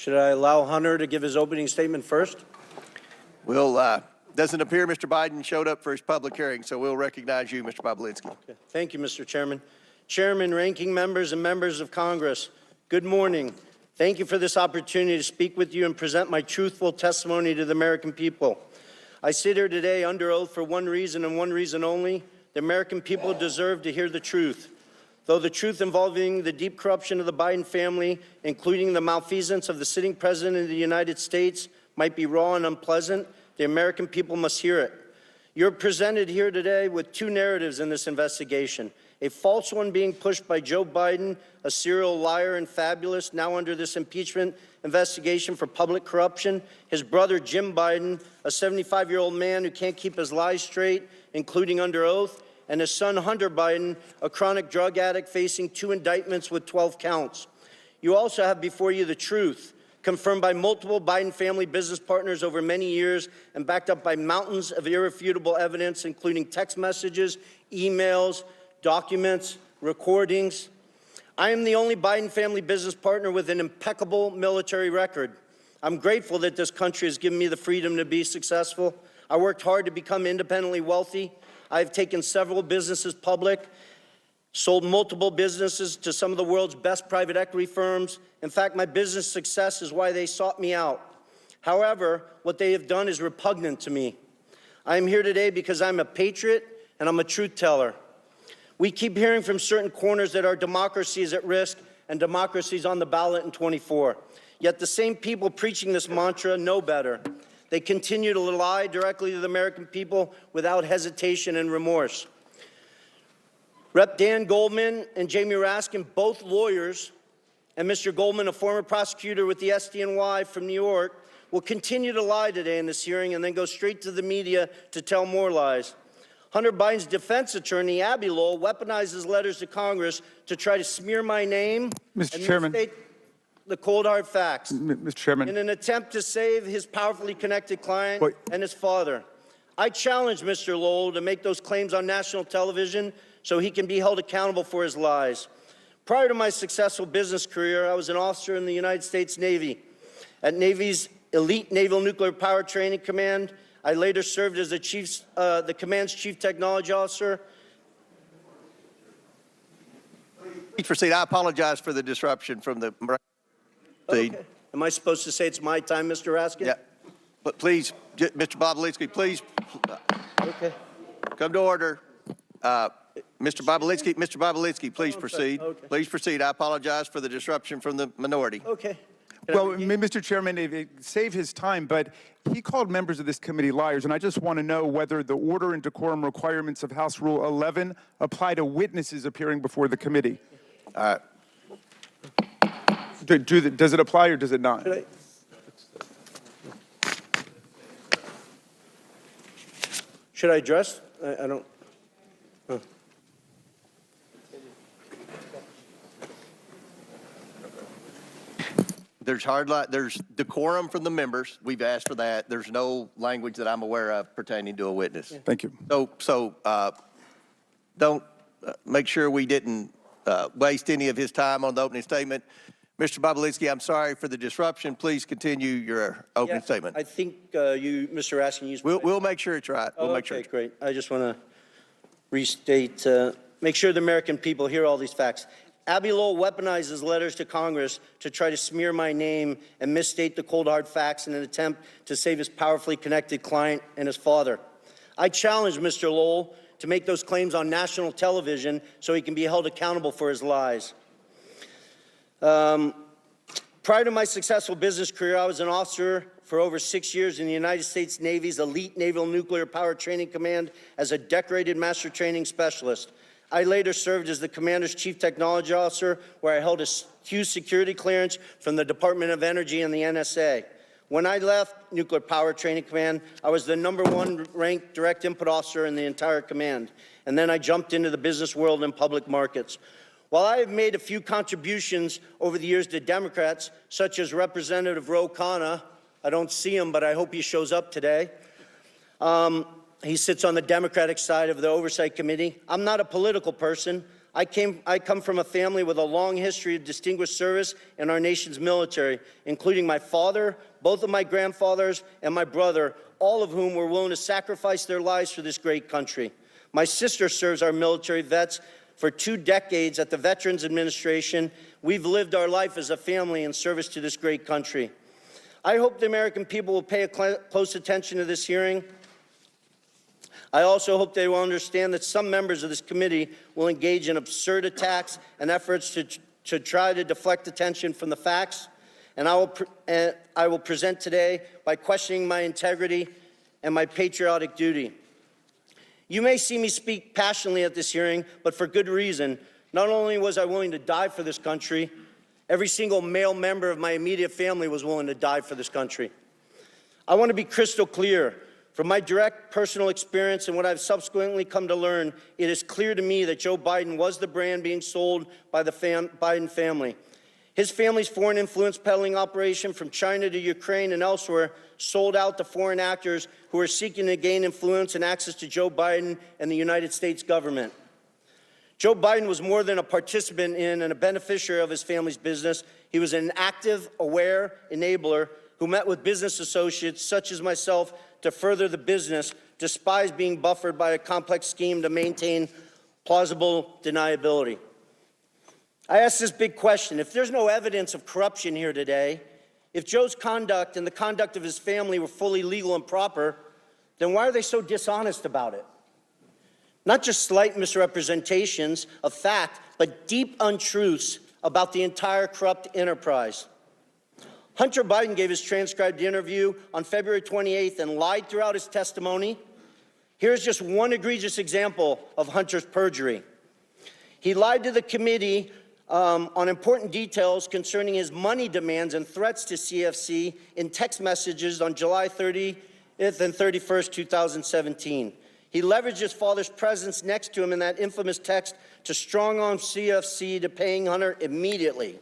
Should I allow Hunter to give his opening statement first? Doesn't appear Mr. Biden showed up for his public hearing, so we'll recognize you, Mr. Bobulinski. Okay. Thank you, Mr. Chairman. Chairman, ranking members, and members of Congress, good morning. Thank you for this opportunity to speak with you and present my truthful testimony to the American people. I sit here today under oath for one reason and one reason only. The American people deserve to hear the truth. Though the truth involving the deep corruption of the Biden family, including the malfeasance of the sitting president of the United States, might be raw and unpleasant, the American people must hear it. You're presented here today with two narratives in this investigation. A false one being pushed by Joe Biden, a serial liar and fabulous, now under this impeachment investigation for public corruption. His brother, Jim Biden, a 75-year-old man who can't keep his lies straight, including under oath. And his son, Hunter Biden, a chronic drug addict facing 2 indictments with 12 counts. You also have before you the truth, confirmed by multiple Biden family business partners over many years and backed up by mountains of irrefutable evidence, including text messages, emails, documents, recordings. I am the only Biden family business partner with an impeccable military record. I'm grateful that this country has given me the freedom to be successful. I worked hard to become independently wealthy. I've taken several businesses public, sold multiple businesses to some of the world's best private equity firms. In fact, my business success is why they sought me out. However, what they have done is repugnant to me. I am here today because I'm a patriot and I'm a truth teller. We keep hearing from certain corners that our democracy is at risk and democracy is on the ballot in 24. Yet the same people preaching this mantra know better. They continue to lie directly to the American people without hesitation and remorse. Rep. Dan Goldman and Jamie Raskin, both lawyers, and Mr. Goldman, a former prosecutor with the SDNY from New York, will continue to lie today in this hearing and then go straight to the media to tell more lies. Hunter Biden's defense attorney, Abby Lowell, weaponizes letters to Congress to try to smear my name Mr. and Chairman. misstate the cold hard facts Mr. Chairman. in an attempt to save his powerfully connected client and his father. I challenge Mr. Lowell to make those claims on national television so he can be held accountable for his lies. Prior to my successful business career, I was an officer in the United States Navy. At Navy's elite Naval Nuclear Power Training Command, I later served as the command's chief technology officer. Please proceed. I apologize for the disruption from the... Okay. Am I supposed to say it's my time, Mr. Raskin? Yeah. But please, Mr. Bobulinski, please Okay. come to order. Mr. Bobulinski, please proceed. Okay. Please proceed. I apologize for the disruption from the minority. Okay. Well, Mr. Chairman, save his time, but he called members of this committee liars, and I just want to know whether the order and decorum requirements of House Rule 11 apply to witnesses appearing before the committee. Does it apply or does it not? Should I address? I don't. There's decorum from the members. We've asked for that. There's no language that I'm aware of pertaining to a witness. Thank you. So don't make sure we didn't waste any of his time on the opening statement. Mr. Bobulinski, I'm sorry for the disruption. Please continue your opening statement. I think you, Mr. Raskin, used. We'll make sure it's right. We'll make sure. Okay, great. I just want to restate, make sure the American people hear all these facts. Abby Lowell weaponizes letters to Congress to try to smear my name and misstate the cold hard facts in an attempt to save his powerfully connected client and his father. I challenge Mr. Lowell to make those claims on national television so he can be held accountable for his lies. Prior to my successful business career, I was an officer for over 6 years in the United States Navy's elite Naval Nuclear Power Training Command as a decorated master training specialist. I later served as the commander's chief technology officer, where I held a huge security clearance from the Department of Energy and the NSA. When I left Nuclear Power Training Command, I was the #1 ranked direct input officer in the entire command. And then I jumped into the business world and public markets. While I have made a few contributions over the years to Democrats, such as Representative Ro Khanna, I don't see him, but I hope he shows up today. He sits on the Democratic side of the Oversight Committee. I'm not a political person. I come from a family with a long history of distinguished service in our nation's military, including my father, both of my grandfathers, and my brother, all of whom were willing to sacrifice their lives for this great country. My sister serves our military vets for 2 decades at the Veterans Administration. We've lived our life as a family in service to this great country. I hope the American people will pay close attention to this hearing. I also hope they will understand that some members of this committee will engage in absurd attacks and efforts to try to deflect attention from the facts. And I will present today by questioning my integrity and my patriotic duty. You may see me speak passionately at this hearing, but for good reason. Not only was I willing to die for this country, every single male member of my immediate family was willing to die for this country. I want to be crystal clear. From my direct personal experience and what I've subsequently come to learn, it is clear to me that Joe Biden was the brand being sold by the Biden family. His family's foreign influence peddling operation from China to Ukraine and elsewhere sold out to foreign actors who are seeking to gain influence and access to Joe Biden and the United States government. Joe Biden was more than a participant in and a beneficiary of his family's business. He was an active, aware enabler who met with business associates such as myself to further the business, despite being buffered by a complex scheme to maintain plausible deniability. I ask this big question. If there's no evidence of corruption here today, if Joe's conduct and the conduct of his family were fully legal and proper, then why are they so dishonest about it? Not just slight misrepresentations of fact, but deep untruths about the entire corrupt enterprise. Hunter Biden gave his transcribed interview on February 28th and lied throughout his testimony. Here's just one egregious example of Hunter's perjury. He lied to the committee on important details concerning his money demands and threats to CFC in text messages on July 30th and 31st, 2017. He leveraged his father's presence next to him in that infamous text to strong-arm CFC to paying Hunter immediately.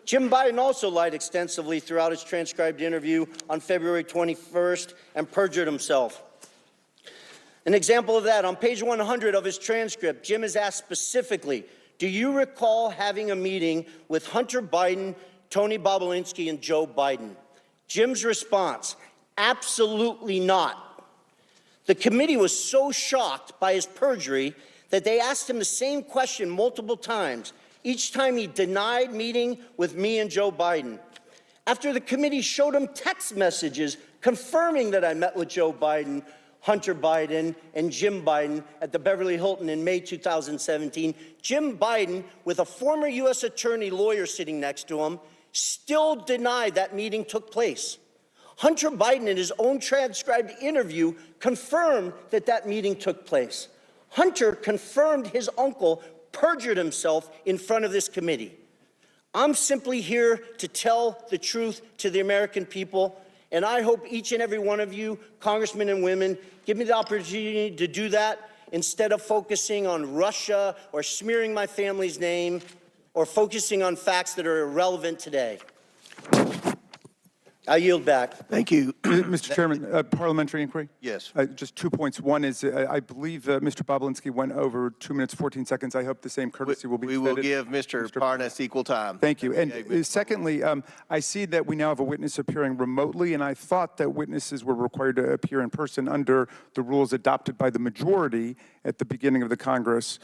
Jim Biden also lied extensively throughout his transcribed interview on February 21st and perjured himself. An example of that, on page 100 of his transcript, Jim is asked specifically, do you recall having a meeting with Hunter Biden, Tony Bobulinski, and Joe Biden? Jim's response, absolutely not. The committee was so shocked by his perjury that they asked him the same question multiple times. Each time he denied meeting with me and Joe Biden. After the committee showed him text messages confirming that I met with Joe Biden, Hunter Biden, and Jim Biden at the Beverly Hilton in May 2017, Jim Biden, with a former U.S. attorney lawyer sitting next to him, still denied that meeting took place. Hunter Biden, in his own transcribed interview, confirmed that that meeting took place. Hunter confirmed his uncle perjured himself in front of this committee. I'm simply here to tell the truth to the American people, and I hope each and every one of you, congressmen and women, give me the opportunity to do that instead of focusing on Russia or smearing my family's name or focusing on facts that are irrelevant today. I yield back. Thank you. Mr. Chairman, parliamentary inquiry? Yes. Just 2 points. One is, I believe Mr. Bobulinski went over 2 minutes, 14 seconds. I hope the same courtesy will be We will extended. give Mr. Parnas equal time. Thank you. And secondly, I see that we now have a witness appearing remotely, and I thought that witnesses were required to appear in person under the rules adopted by the majority at the beginning of the Congress.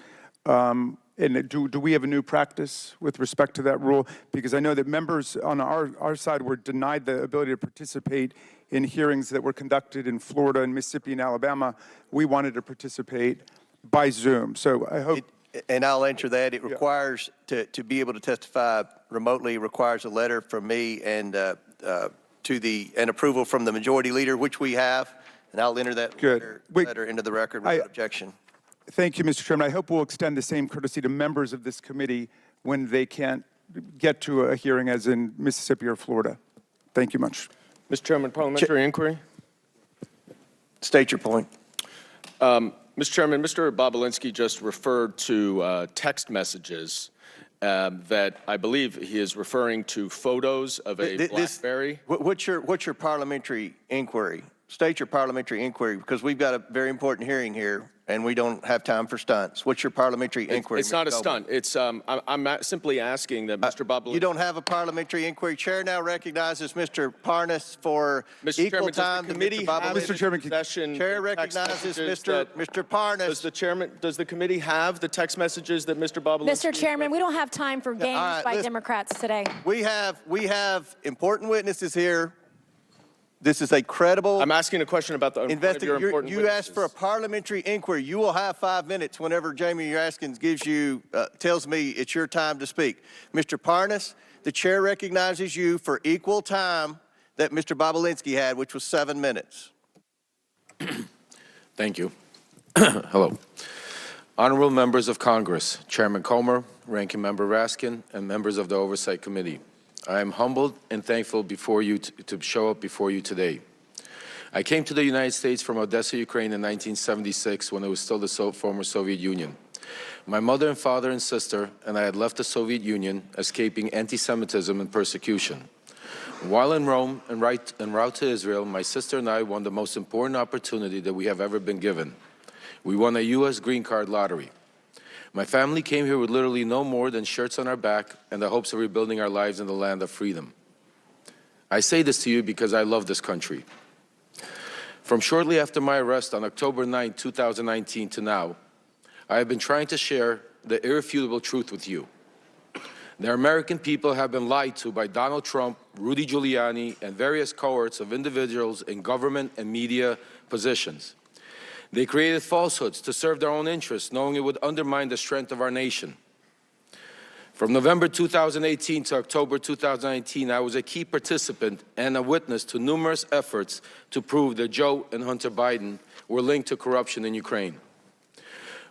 And do we have a new practice with respect to that rule? Because I know that members on our side were denied the ability to participate in hearings that were conducted in Florida and Mississippi and Alabama. We wanted to participate by Zoom. So I hope... And I'll answer that. It requires, to be able to testify remotely, requires a letter from me and an approval from the majority leader, which we have. And I'll enter that letter into the record without objection. Thank you, Mr. Chairman. I hope we'll extend the same courtesy to members of this committee when they can't get to a hearing as in Mississippi or Florida. Thank you much. Mr. Chairman, parliamentary inquiry. State your point. Mr. Chairman, Mr. Bobulinski just referred to text messages that I believe he is referring to photos of a BlackBerry. What's your parliamentary inquiry? State your parliamentary inquiry, because we've got a very important hearing here. and we don't have time for stunts. What's your parliamentary inquiry? It's not a Mr. stunt. It's, I'm simply asking that Mr. Bobulinski. You don't have a parliamentary inquiry. Chair now recognizes Mr. Parnas for Mr. equal Chairman, time does the to committee Mr. have Mr. Chairman, possession Chair of text recognizes messages Mr. Parnas. Does the committee have the text messages that Mr. Bobulinski? Mr. Chairman, we don't have time for games right, by listen. Democrats today. We have important witnesses here. This is a credible I'm asking a question about the one of your important You asked for a witnesses. parliamentary inquiry. You will have 5 minutes whenever Jamie Raskins tells me it's your time to speak. Mr. Parnas, the chair recognizes you for equal time that Mr. Bobulinski had, which was 7 minutes. Thank you. Hello. Honorable members of Congress, Chairman Comer, Ranking Member Raskin, and members of the Oversight Committee. I am humbled and thankful before you to show up before you today. I came to the United States from Odessa, Ukraine in 1976 when it was still the former Soviet Union. My mother and father and sister and I had left the Soviet Union, escaping anti-Semitism and persecution. While in Rome en route to Israel, my sister and I won the most important opportunity that we have ever been given. We won a U.S. green card lottery. My family came here with literally no more than shirts on our back and the hopes of rebuilding our lives in the land of freedom. I say this to you because I love this country. From shortly after my arrest on October 9, 2019 to now, I have been trying to share the irrefutable truth with you. The American people have been lied to by Donald Trump, Rudy Giuliani, and various cohorts of individuals in government and media positions. They created falsehoods to serve their own interests, knowing it would undermine the strength of our nation. From November 2018 to October 2019, I was a key participant and a witness to numerous efforts to prove that Joe and Hunter Biden were linked to corruption in Ukraine.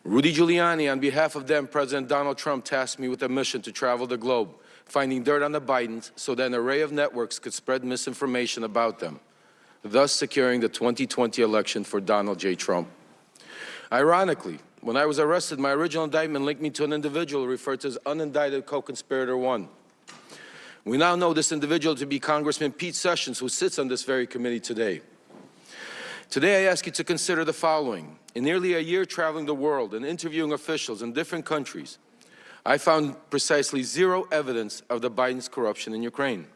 Rudy Giuliani, on behalf of then President Donald Trump, tasked me with a mission to travel the globe, finding dirt on the Bidens so that an array of networks could spread misinformation about them, thus securing the 2020 election for Donald J. Trump. Ironically, when I was arrested, my original indictment linked me to an individual referred to as unindicted co-conspirator 1. We now know this individual to be Congressman Pete Sessions, who sits on this very committee today. Today, I ask you to consider the following. In nearly a year traveling the world and interviewing officials in different countries, I found precisely zero evidence of the Biden's corruption in Ukraine.